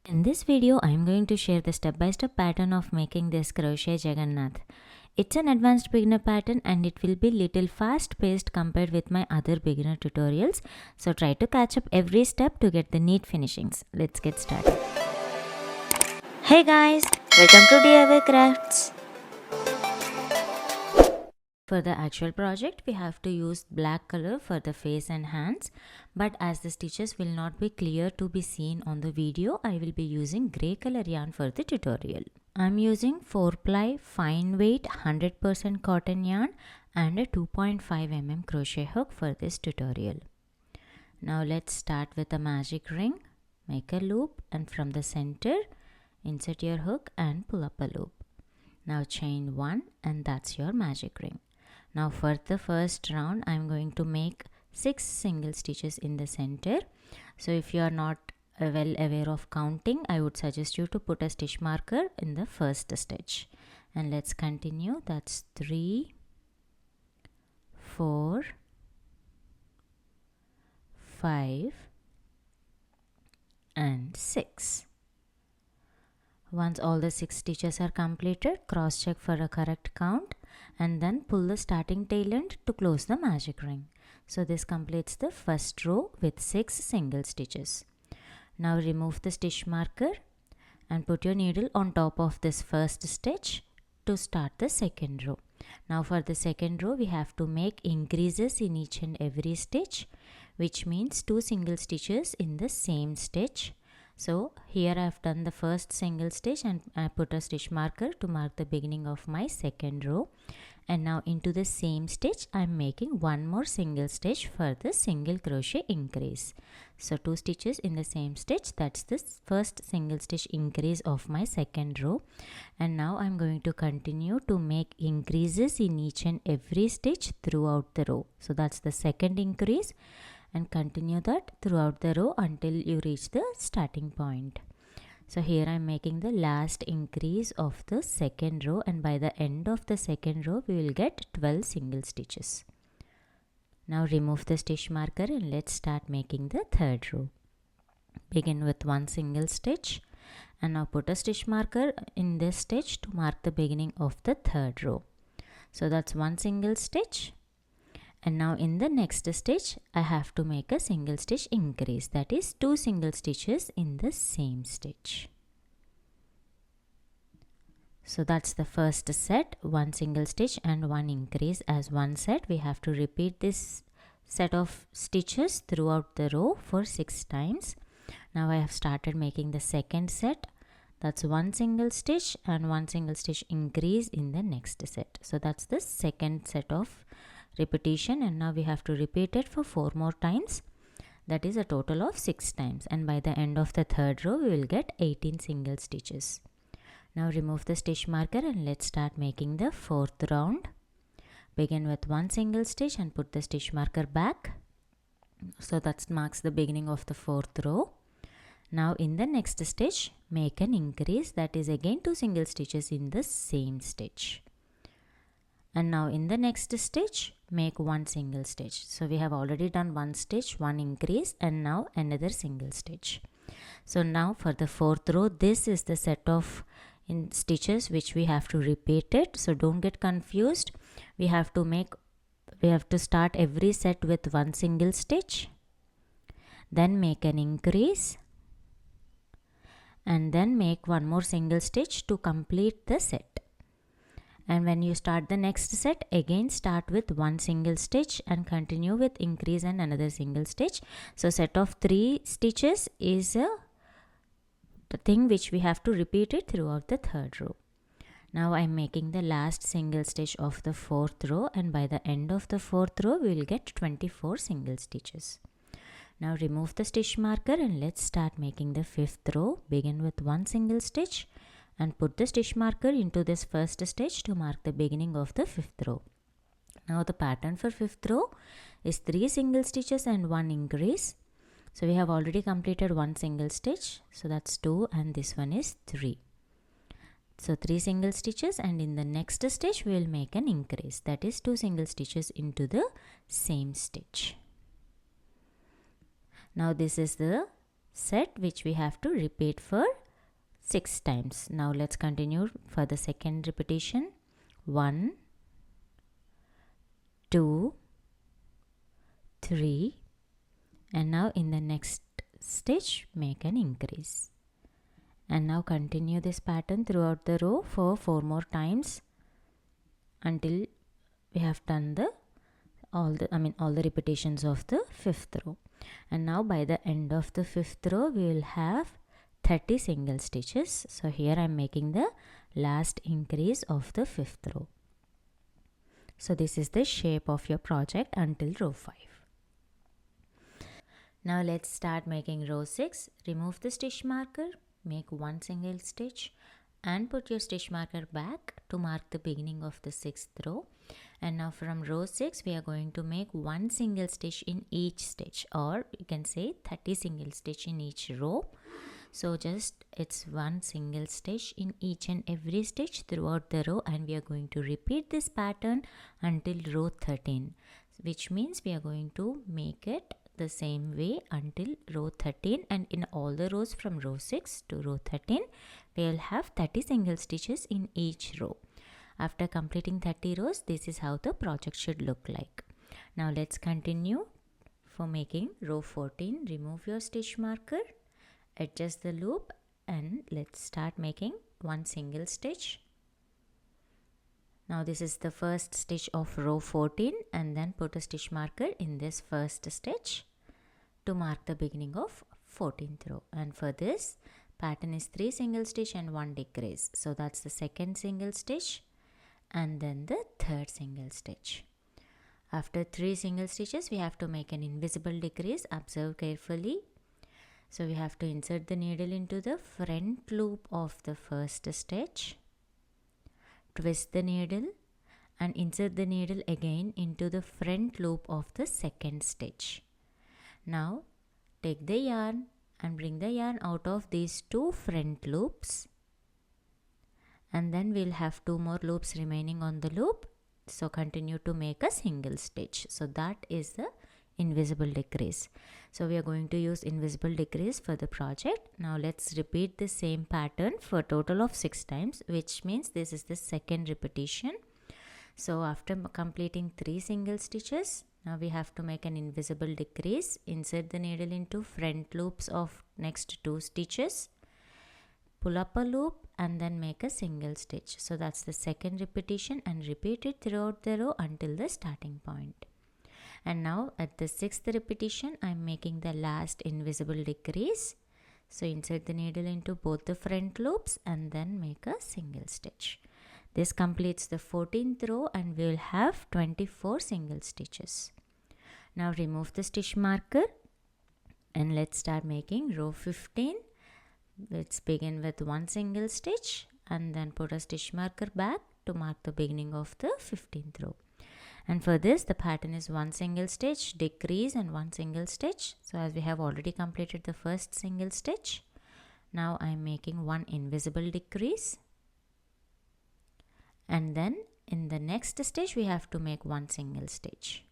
In this video, I am going to share the step-by-step pattern of making this Crochet Jagannath. It's an advanced beginner pattern and it will be little fast-paced compared with my other beginner tutorials. So try to catch up every step to get the neat finishings. Let's get started. Hey guys, welcome to DIY Crafts. For the actual project, we have to use black color for the face and hands, but as the stitches will not be clear to be seen on the video, I will be using grey color yarn for the tutorial. I am using 4-ply fine weight 100% cotton yarn and a 2.5 mm crochet hook for this tutorial. Now let's start with a magic ring. Make a loop and from the center, insert your hook and pull up a loop. Now chain 1 and that's your magic ring. Now for the first round, I am going to make 6 single stitches in the center. So if you are not well aware of counting, I would suggest you to put a stitch marker in the first stitch. And let's continue. That's 3, 4, 5 and 6. Once all the 6 stitches are completed, cross check for a correct count and then pull the starting tail end to close the magic ring. So this completes the first row with 6 single stitches. Now remove the stitch marker and put your needle on top of this first stitch to start the second row. Now for the second row, we have to make increases in each and every stitch, which means 2 single stitches in the same stitch. So here I have done the first single stitch and I put a stitch marker to mark the beginning of my second row. And now into the same stitch I am making one more single stitch for the single crochet increase. So 2 stitches in the same stitch, that's the first single stitch increase of my second row. And now I am going to continue to make increases in each and every stitch throughout the row. So that's the second increase. And continue that throughout the row until you reach the starting point. So here I am making the last increase of the second row, and by the end of the second row we will get 12 single stitches. Now remove the stitch marker and let's start making the third row. Begin with 1 single stitch and now put a stitch marker in this stitch to mark the beginning of the third row. So that's 1 single stitch. And now in the next stitch, I have to make a single stitch increase, that is 2 single stitches in the same stitch. So that's the first set, 1 single stitch and 1 increase as one set. We have to repeat this set of stitches throughout the row for 6 times. Now I have started making the second set. That's 1 single stitch and 1 single stitch increase in the next set. So that's the second set of repetition, and now we have to repeat it for 4 more times. That is a total of 6 times, and by the end of the third row we will get 18 single stitches. Now remove the stitch marker and let's start making the fourth round. Begin with 1 single stitch and put the stitch marker back. So that marks the beginning of the fourth row. Now in the next stitch, make an increase, that is again 2 single stitches in the same stitch. And now in the next stitch, make 1 single stitch. So we have already done 1 stitch, 1 increase, and now another single stitch. So now for the fourth row, this is the set of stitches which we have to repeat it. So don't get confused. We have to start every set with 1 single stitch, then make an increase, and then make 1 more single stitch to complete the set. And when you start the next set, again start with 1 single stitch and continue with increase and another single stitch. So set of 3 stitches is the thing which we have to repeat it throughout the third row. Now I am making the last single stitch of the fourth row, and by the end of the fourth row we will get 24 single stitches. Now remove the stitch marker and let's start making the fifth row. Begin with 1 single stitch and put the stitch marker into this first stitch to mark the beginning of the fifth row. Now the pattern for fifth row is 3 single stitches and 1 increase. So we have already completed 1 single stitch. So that's 2 and this one is 3. So 3 single stitches, and in the next stitch we will make an increase, that is 2 single stitches into the same stitch. Now this is the set which we have to repeat for 6 times. Now let's continue for the second repetition. 1, 2, 3, and now in the next stitch make an increase. And now continue this pattern throughout the row for 4 more times until we have done all the repetitions of the 5th row. And now by the end of the 5th row we will have 30 single stitches. So here I am making the last increase of the 5th row. So this is the shape of your project until row 5. Now let's start making row 6. Remove the stitch marker, make 1 single stitch and put your stitch marker back to mark the beginning of the 6th row. And now from row 6 we are going to make 1 single stitch in each stitch, or you can say 30 single stitch in each row. So just it's 1 single stitch in each and every stitch throughout the row, and we are going to repeat this pattern until row 13, which means we are going to make it the same way until row 13, and in all the rows from row 6 to row 13 we will have 30 single stitches in each row. After completing 30 rows, this is how the project should look like. Now let's continue for making row 14. Remove your stitch marker, adjust the loop, and let's start making 1 single stitch. Now this is the first stitch of row 14, and then put a stitch marker in this first stitch to mark the beginning of 14th row. And for this pattern is 3 single stitch and 1 decrease. So that's the second single stitch and then the third single stitch. After 3 single stitches we have to make an invisible decrease. Observe carefully. So we have to insert the needle into the front loop of the first stitch, twist the needle and insert the needle again into the front loop of the second stitch. Now take the yarn and bring the yarn out of these 2 front loops, and then we'll have 2 more loops remaining on the loop. So continue to make a single stitch. So that is the invisible decrease. So we are going to use invisible decrease for the project. Now let's repeat the same pattern for a total of 6 times, which means this is the second repetition. So after completing 3 single stitches, now we have to make an invisible decrease. Insert the needle into front loops of next 2 stitches, pull up a loop and then make a single stitch. So that's the second repetition, and repeat it throughout the row until the starting point. And now at the 6th repetition I am making the last invisible decrease. So insert the needle into both the front loops and then make a single stitch. This completes the 14th row and we will have 24 single stitches. Now remove the stitch marker and let's start making row 15. Let's begin with 1 single stitch and then put a stitch marker back to mark the beginning of the 15th row. And for this the pattern is 1 single stitch, decrease and 1 single stitch. So as we have already completed the first single stitch, now I am making 1 invisible decrease, and then in the next stitch we have to make 1 single stitch.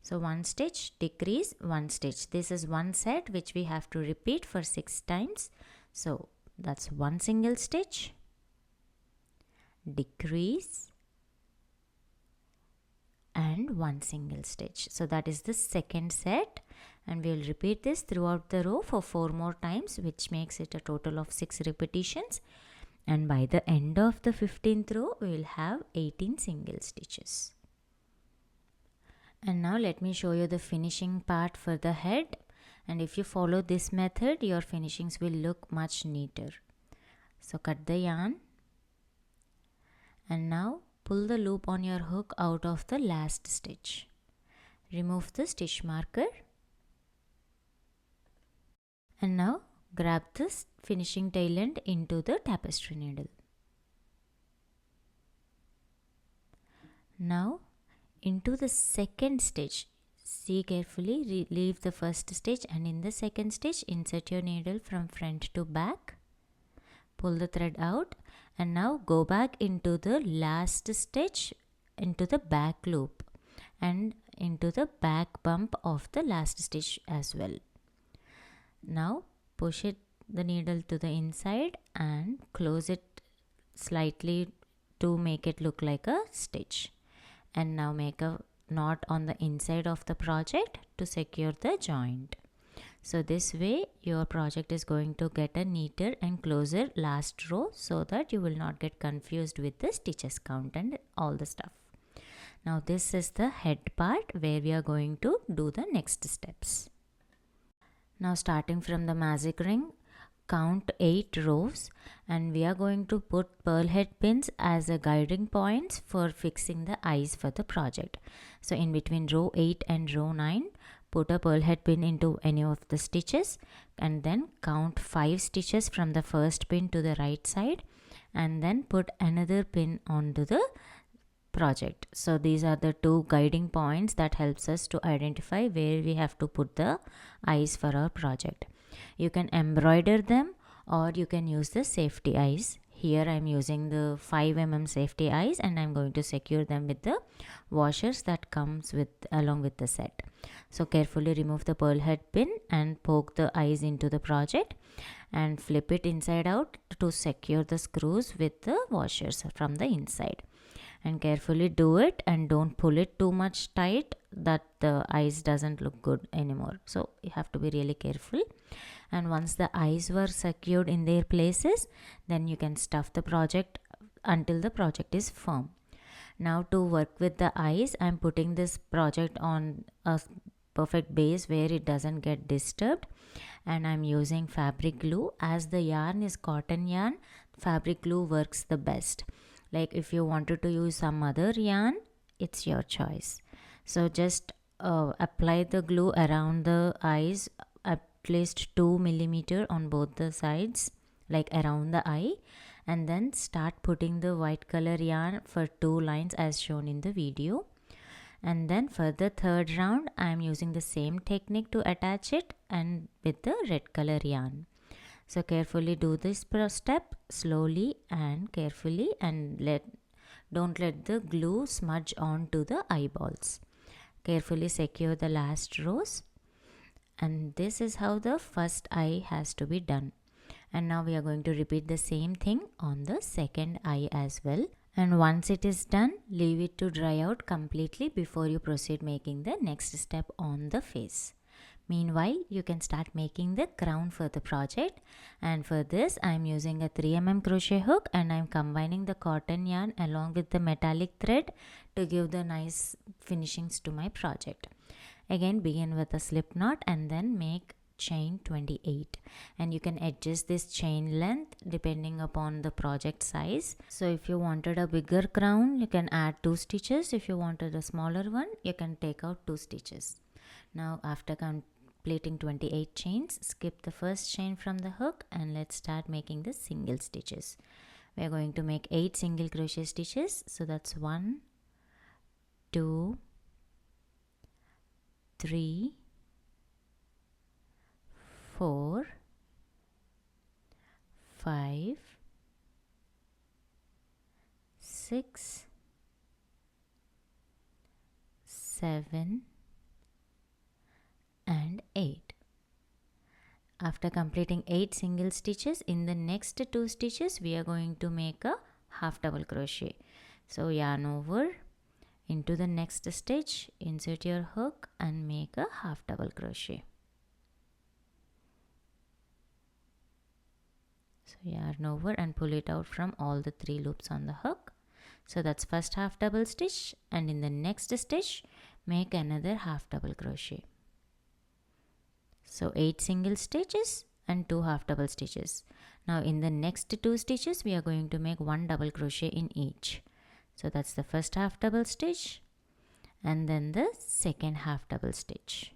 So 1 stitch, decrease, 1 stitch. This is one set which we have to repeat for 6 times. So that's 1 single stitch, decrease and 1 single stitch. So that is the second set, and we will repeat this throughout the row for 4 more times, which makes it a total of 6 repetitions. And by the end of the 15th row we will have 18 single stitches. And now let me show you the finishing part for the head, and if you follow this method your finishings will look much neater. So cut the yarn and now pull the loop on your hook out of the last stitch. Remove the stitch marker and now grab the finishing tail end into the tapestry needle. Now into the second stitch, see carefully, leave the first stitch and in the second stitch insert your needle from front to back, pull the thread out and now go back into the last stitch into the back loop and into the back bump of the last stitch as well. Now push the needle to the inside and close it slightly to make it look like a stitch. And now make a knot on the inside of the project to secure the joint. So this way your project is going to get a neater and closer last row, so that you will not get confused with the stitches count and all the stuff. Now this is the head part where we are going to do the next steps. Now starting from the magic ring, count 8 rows, and we are going to put pearl head pins as a guiding points for fixing the eyes for the project. So in between row 8 and row 9, put a pearl head pin into any of the stitches, and then count 5 stitches from the first pin to the right side, and then put another pin onto the project. So these are the two guiding points that helps us to identify where we have to put the eyes for our project. You can embroider them or you can use the safety eyes. Here I am using the 5 mm safety eyes, and I am going to secure them with the washers that comes with along with the set. So carefully remove the pearl head pin and poke the eyes into the project and flip it inside out to secure the screws with the washers from the inside. And carefully do it, and don't pull it too much tight that the eyes doesn't look good anymore. So you have to be really careful. And once the eyes were secured in their places, then you can stuff the project until the project is firm. Now to work with the eyes, I'm putting this project on a perfect base where it doesn't get disturbed, and I'm using fabric glue. As the yarn is cotton yarn, fabric glue works the best. Like if you wanted to use some other yarn, it's your choice. So just apply the glue around the eyes at least 2 mm on both the sides, like around the eye, and then start putting the white color yarn for 2 lines as shown in the video. And then for the third round, I am using the same technique to attach it, and with the red color yarn. So carefully do this step slowly and carefully, and don't let the glue smudge onto the eyeballs. Carefully secure the last rows, and this is how the first eye has to be done. And now we are going to repeat the same thing on the second eye as well. And once it is done, leave it to dry out completely before you proceed making the next step on the face. Meanwhile, you can start making the crown for the project, and for this I am using a 3 mm crochet hook, and I am combining the cotton yarn along with the metallic thread to give the nice finishings to my project. Again, begin with a slip knot and then make chain 28, and you can adjust this chain length depending upon the project size. So if you wanted a bigger crown, you can add 2 stitches. If you wanted a smaller one, you can take out 2 stitches. Now after completing 28 chains, skip the first chain from the hook and let's start making the single stitches. We are going to make 8 single crochet stitches. So that's 1, 2, 3, 4, 5, 6, 7, and 8. After completing 8 single stitches, in the next 2 stitches we are going to make a half double crochet. So yarn over into the next stitch, insert your hook and make a half double crochet. So yarn over and pull it out from all the 3 loops on the hook. So that's first half double stitch, and in the next stitch make another half double crochet. So 8 single stitches and 2 half double stitches. Now in the next 2 stitches we are going to make 1 double crochet in each. So that's the first half double stitch and then the second half double stitch.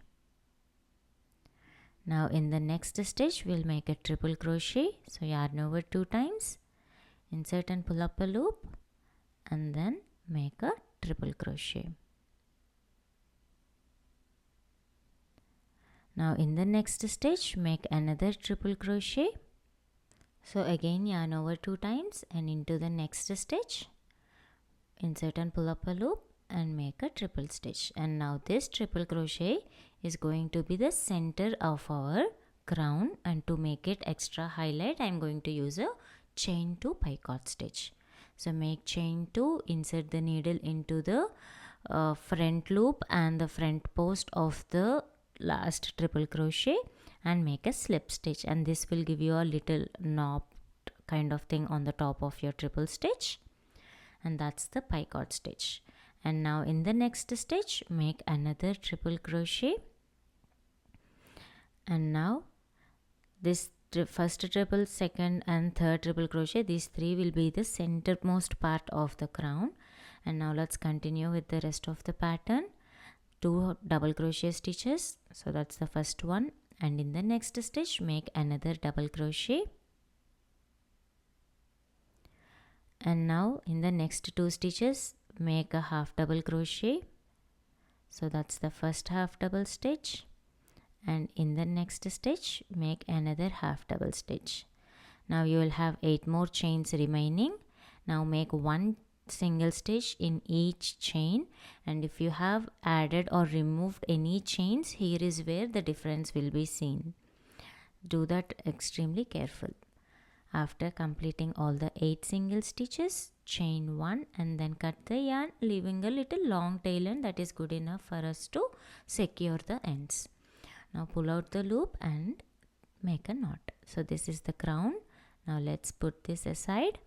Now in the next stitch we'll make a triple crochet. So yarn over 2 times, insert and pull up a loop, and then make a triple crochet. Now in the next stitch make another triple crochet. So again yarn over 2 times and into the next stitch, insert and pull up a loop and make a triple stitch. And now this triple crochet is going to be the center of our crown, and to make it extra highlight I'm going to use a chain 2 picot stitch. So make chain 2, insert the needle into the front loop and the front post of the last triple crochet and make a slip stitch, and this will give you a little knob kind of thing on the top of your triple stitch, and that's the picot stitch. And now in the next stitch make another triple crochet, and now this first triple, second and third triple crochet, these three will be the centermost part of the crown. And now let's continue with the rest of the pattern. 2 double crochet stitches, so that's the first one, and in the next stitch make another double crochet, and now in the next 2 stitches make a half double crochet, so that's the first half double stitch, and in the next stitch make another half double stitch. Now you will have 8 more chains remaining. Now make 1 single stitch in each chain, and if you have added or removed any chains, here is where the difference will be seen. Do that extremely careful. After completing all the 8 single stitches, chain 1 and then cut the yarn, leaving a little long tail end that is good enough for us to secure the ends. Now pull out the loop and make a knot. So this is the crown. Now let's put this aside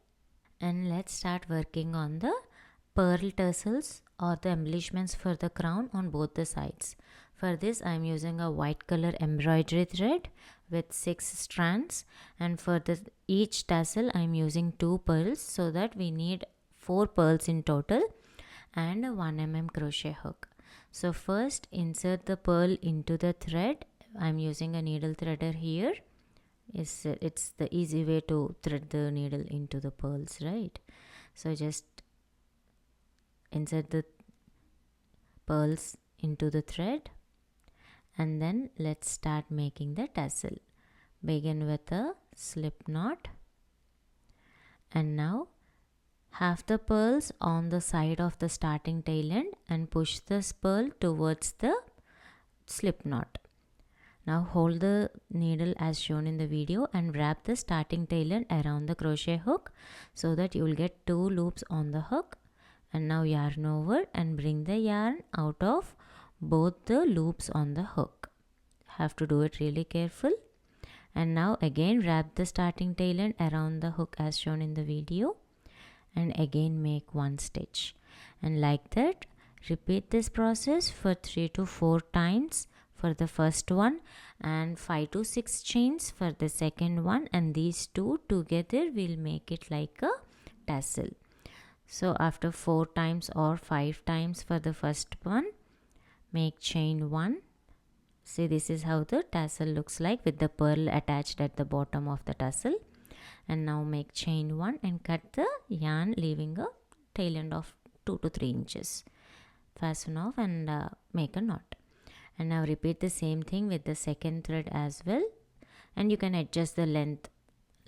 and let's start working on the pearl tassels or the embellishments for the crown on both the sides. For this I am using a white color embroidery thread with 6 strands, and for each tassel I am using 2 pearls, so that we need 4 pearls in total and a 1 mm crochet hook. So first insert the pearl into the thread. I am using a needle threader here. It's the easy way to thread the needle into the pearls, right? So just insert the pearls into the thread, and then let's start making the tassel. Begin with a slip knot, and now have the pearls on the side of the starting tail end and push this pearl towards the slip knot. Now hold the needle as shown in the video and wrap the starting tail end around the crochet hook, so that you will get 2 loops on the hook. And now yarn over and bring the yarn out of both the loops on the hook. Have to do it really careful. And now again wrap the starting tail end around the hook as shown in the video, and again make 1 stitch, and like that repeat this process for 3 to 4 times for the first one and 5 to 6 chains for the second one, and these two together will make it like a tassel. So after 4 times or 5 times for the first one, make chain 1. See, this is how the tassel looks like with the pearl attached at the bottom of the tassel. And now make chain 1 and cut the yarn, leaving a tail end of 2 to 3 inches. Fasten off and make a knot. And now repeat the same thing with the second thread as well, and you can adjust the length.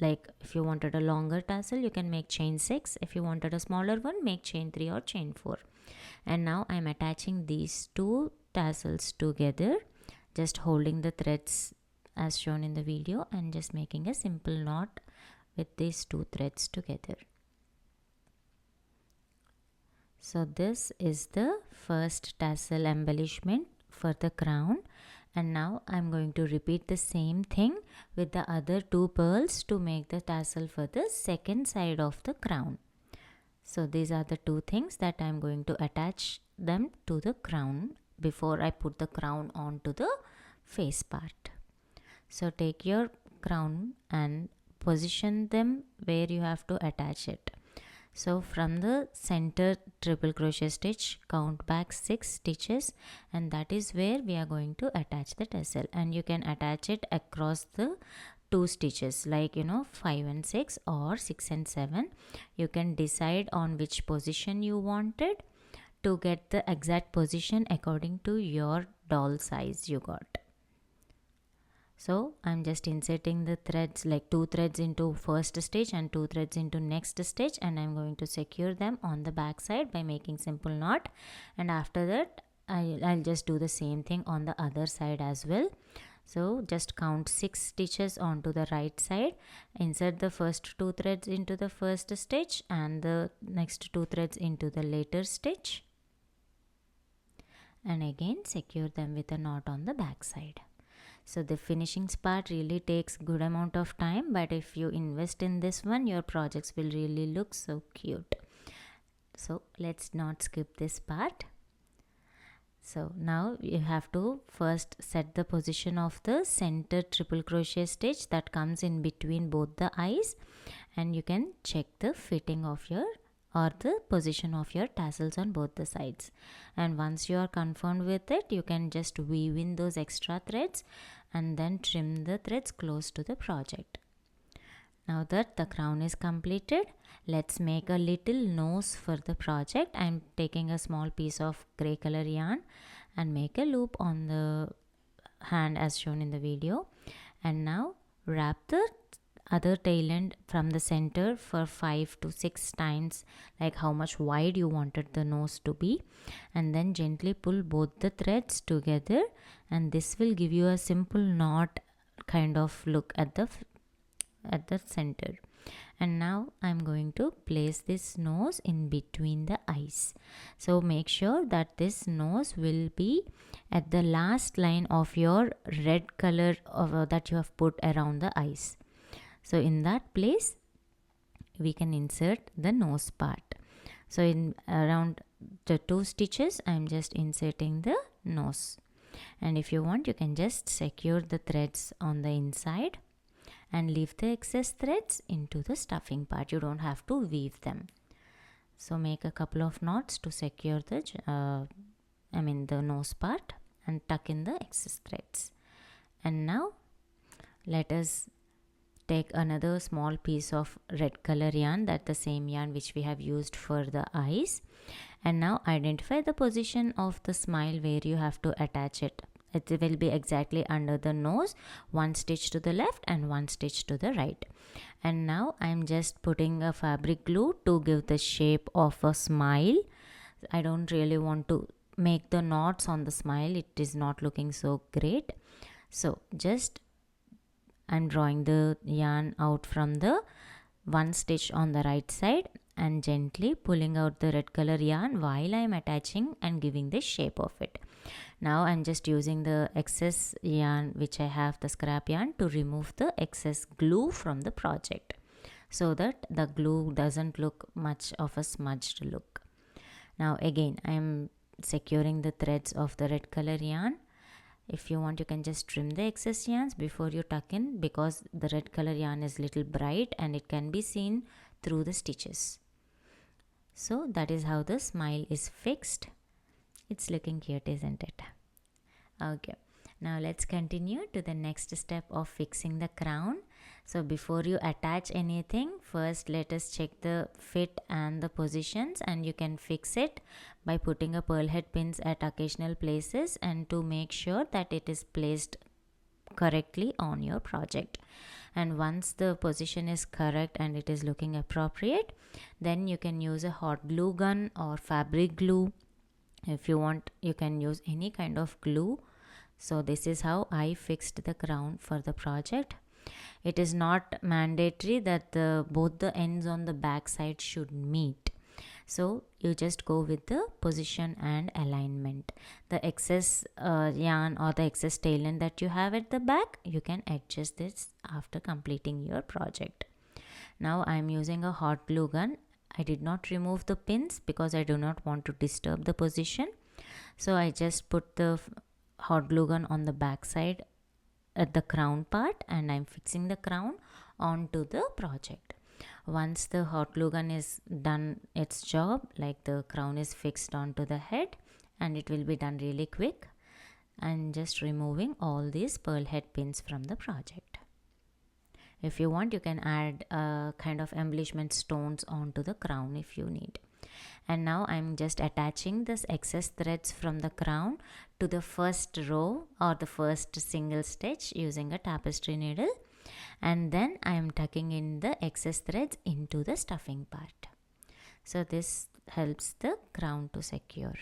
Like if you wanted a longer tassel, you can make chain 6. If you wanted a smaller one, make chain 3 or chain 4. And now I am attaching these 2 tassels together, just holding the threads as shown in the video and just making a simple knot with these 2 threads together. So this is the first tassel embellishment for the crown, and now I'm going to repeat the same thing with the other 2 pearls to make the tassel for the second side of the crown. So these are the 2 things that I'm going to attach them to the crown before I put the crown onto the face part. So take your crown and position them where you have to attach it. So from the center triple crochet stitch, count back 6 stitches, and that is where we are going to attach the tassel. And you can attach it across the 2 stitches, like 5 and 6 or 6 and 7. You can decide on which position you wanted to get the exact position according to your doll size you got. So I'm just inserting the threads, like 2 threads into first stitch and 2 threads into next stitch, and I'm going to secure them on the back side by making simple knot. And after that I'll just do the same thing on the other side as well. So just count 6 stitches onto the right side, insert the first 2 threads into the first stitch and the next 2 threads into the later stitch, and again secure them with a knot on the back side. So the finishing part really takes good amount of time, but if you invest in this one, your projects will really look so cute. So let's not skip this part. So now you have to first set the position of the center triple crochet stitch that comes in between both the eyes, and you can check the fitting of your or the position of your tassels on both the sides. And once you are confirmed with it, you can just weave in those extra threads and then trim the threads close to the project. Now that the crown is completed, let's make a little nose for the project. I'm taking a small piece of gray color yarn and make a loop on the hand as shown in the video, and now wrap the other tail end from the center for 5 to 6 times, like how much wide you wanted the nose to be, and then gently pull both the threads together, and this will give you a simple knot kind of look at the center. And now I'm going to place this nose in between the eyes. So make sure that this nose will be at the last line of your red color that you have put around the eyes. So in that place we can insert the nose part. So in around the 2 stitches I'm just inserting the nose, and if you want you can just secure the threads on the inside and leave the excess threads into the stuffing part. You don't have to weave them. So make a couple of knots to secure the the nose part and tuck in the excess threads. And now let us take another small piece of red color yarn, that the same yarn which we have used for the eyes, and now identify the position of the smile where you have to attach it. It will be exactly under the nose, 1 stitch to the left and 1 stitch to the right. And now I'm just putting a fabric glue to give the shape of a smile. I don't really want to make the knots on the smile, it is not looking so great. So just I'm drawing the yarn out from the 1 stitch on the right side and gently pulling out the red color yarn while I'm attaching and giving the shape of it. Now I'm just using the excess yarn which I have, the scrap yarn, to remove the excess glue from the project so that the glue doesn't look much of a smudged look. Now again I am securing the threads of the red color yarn. If you want you can just trim the excess yarns before you tuck in, because the red color yarn is little bright and it can be seen through the stitches. So that is how the smile is fixed. It's looking cute, isn't it? Okay, now let's continue to the next step of fixing the crown. So before you attach anything, first let us check the fit and the positions, and you can fix it by putting a pearl head pins at occasional places and to make sure that it is placed correctly on your project. And once the position is correct and it is looking appropriate, then you can use a hot glue gun or fabric glue. If you want you can use any kind of glue. So this is how I fixed the crown for the project. It is not mandatory that both the ends on the back side should meet. So you just go with the position and alignment. The excess yarn or the excess tail end that you have at the back, you can adjust this after completing your project. Now I am using a hot glue gun. I did not remove the pins because I do not want to disturb the position. So I just put the hot glue gun on the back side at the crown part, and I'm fixing the crown onto the project. Once the hot glue gun is done its job, like the crown is fixed onto the head, and it will be done really quick, I'm just removing all these pearl head pins from the project. If you want you can add kind of embellishment stones onto the crown if you need. And now I'm just attaching this excess threads from the crown to the first row or the first single stitch using a tapestry needle, and then I am tucking in the excess threads into the stuffing part. So this helps the crown to secure.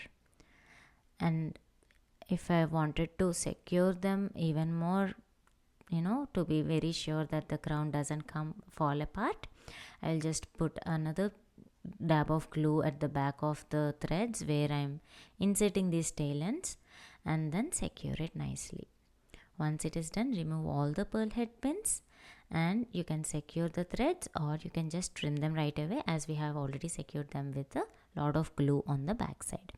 And if I wanted to secure them even more, to be very sure that the crown doesn't fall apart, I'll just put another dab of glue at the back of the threads where I'm inserting these tail ends, and then secure it nicely. Once it is done, remove all the pearl head pins and you can secure the threads, or you can just trim them right away, as we have already secured them with a lot of glue on the back side.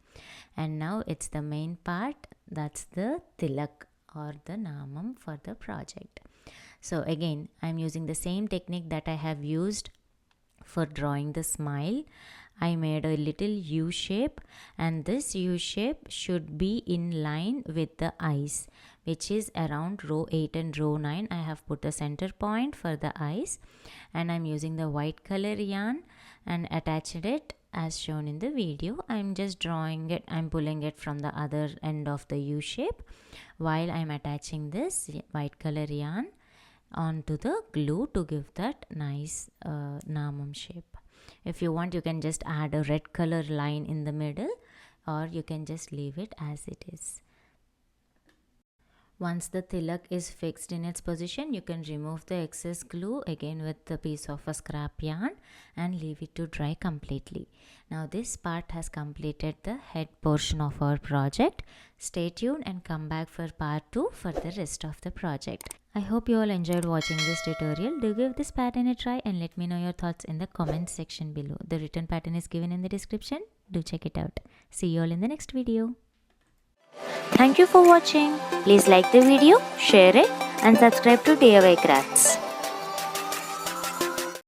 And now it's the main part, that's the tilak or the namam for the project. So again, I'm using the same technique that I have used for drawing the smile. I made a little U shape, and this U shape should be in line with the eyes, which is around row 8 and row 9. I have put a center point for the eyes, and I'm using the white color yarn and attached it as shown in the video. I'm just drawing it, I'm pulling it from the other end of the U shape while I'm attaching this white color yarn onto the glue to give that nice namam shape. If you want, you can just add a red color line in the middle, or you can just leave it as it is. Once the tilak is fixed in its position, you can remove the excess glue again with the piece of a scrap yarn and leave it to dry completely. Now this part has completed the head portion of our project. Stay tuned and come back for part 2 for the rest of the project. I hope you all enjoyed watching this tutorial. Do give this pattern a try and let me know your thoughts in the comment section below. The written pattern is given in the description. Do check it out. See you all in the next video. Thank you for watching. Please like the video, share it and subscribe to DIY Crafts.